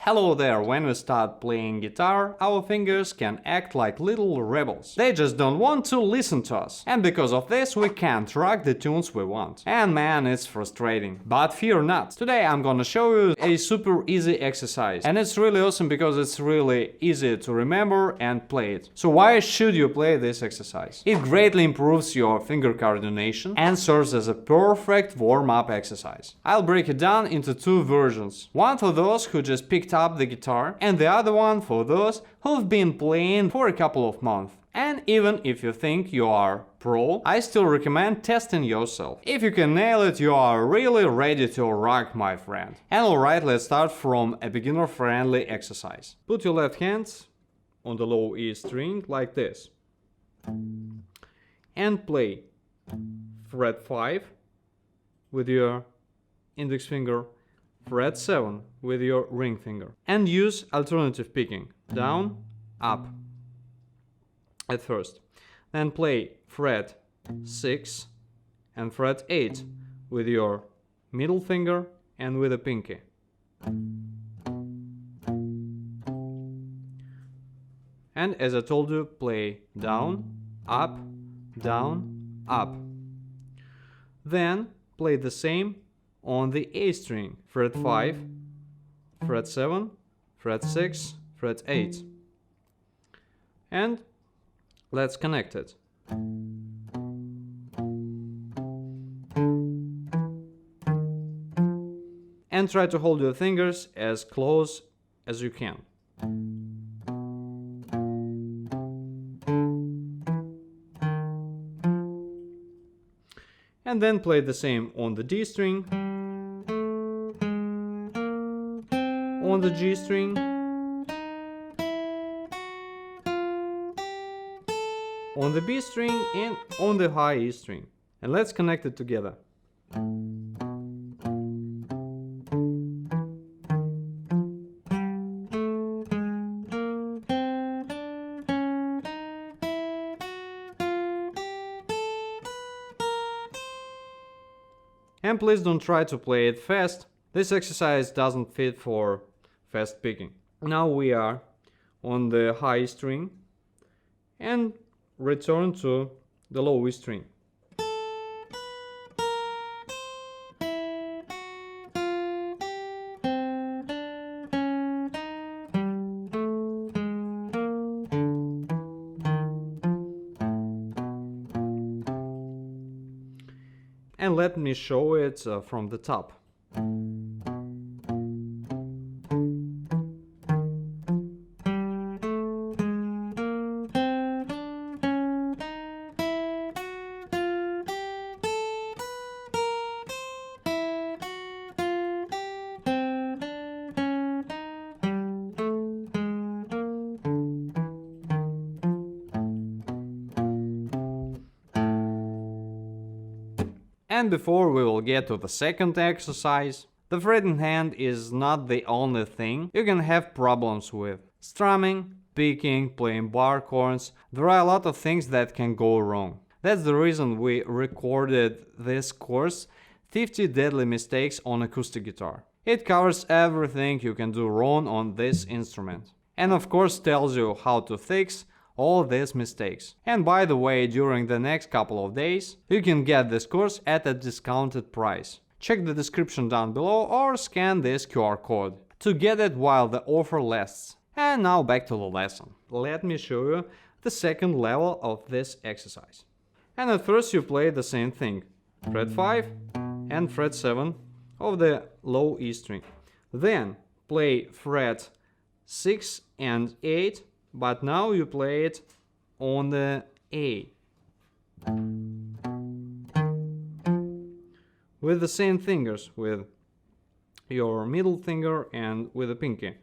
Hello there, when we start playing guitar, our fingers can act like little rebels. They just don't want to listen to us. And because of this, we can't rock the tunes we want. And man, it's frustrating. But fear not. Today I'm gonna show you a super easy exercise. And it's really awesome because it's really easy to remember and play it. So why should you play this exercise? It greatly improves your finger coordination and serves as a perfect warm-up exercise. I'll break it down into two versions. One for those who just picked up the guitar, and the other one for those who've been playing for a couple of months. And even if you think you are pro, I still recommend testing yourself. If you can nail it, you are really ready to rock, my friend. And alright, let's start from a beginner-friendly exercise. Put your left hand on the low E string like this. And play fret 5 with your index finger, fret 7 with your ring finger, and use alternative picking, down, up at first. Then play fret 6 and fret 8 with your middle finger and with a pinky. And as I told you, play down, up, up. Then play the same on the A string, fret 5, fret 7, fret 6, fret 8. And let's connect it. And try to hold your fingers as close as you can. And then play the same on the D string, on the G string, on the B string, and on the high E string. And let's connect it together. And please don't try to play it fast. This exercise doesn't fit for fast picking. Now we are on the high string and return to the low E string. And let me show it from the top. And before we will get to the second exercise, the fretting hand is not the only thing you can have problems with. Strumming, picking, playing bar chords, there are a lot of things that can go wrong. That's the reason we recorded this course, 50 Deadly Mistakes on Acoustic Guitar. It covers everything you can do wrong on this instrument. And of course tells you how to fix all these mistakes. And by the way, during the next couple of days, you can get this course at a discounted price. Check the description down below or scan this QR code to get it while the offer lasts. And now back to the lesson. Let me show you the second level of this exercise. And at first you play the same thing, fret 5 and fret 7 of the low E string. Then play fret 6 and 8, but now you play it on the A. With the same fingers, with your middle finger and with the pinky.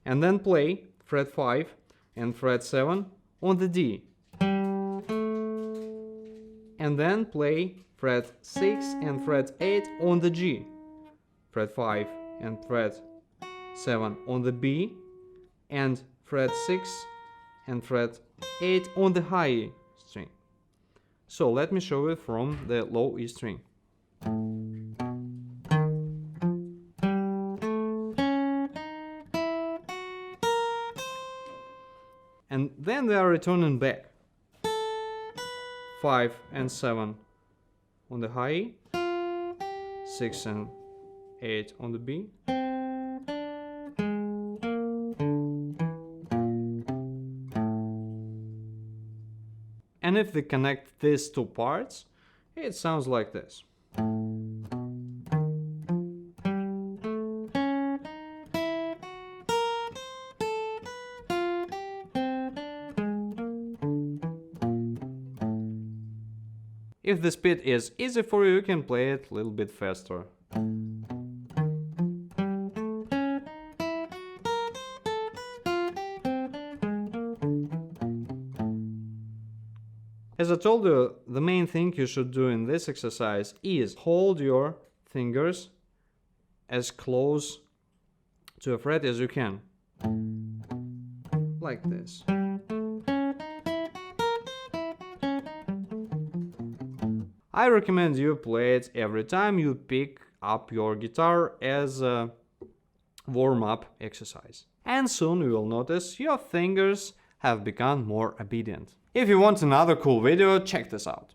And then play fret 5 and fret 7 on the D. And then play fret 6 and fret 8 on the G. Fret 5 and fret 7 on the B, and fret 6 and fret 8 on the high E string. So let me show you from the low E string. and then they are returning back. 5 and 7 on the high E, 6 and 8 on the B, and if they connect these two parts, it sounds like this. If the speed is easy for you, you can play it a little bit faster. As I told you, the main thing you should do in this exercise is hold your fingers as close to a fret as you can. Like this. I recommend you play it every time you pick up your guitar as a warm-up exercise. And soon you will notice your fingers have become more obedient. If you want another cool video, check this out.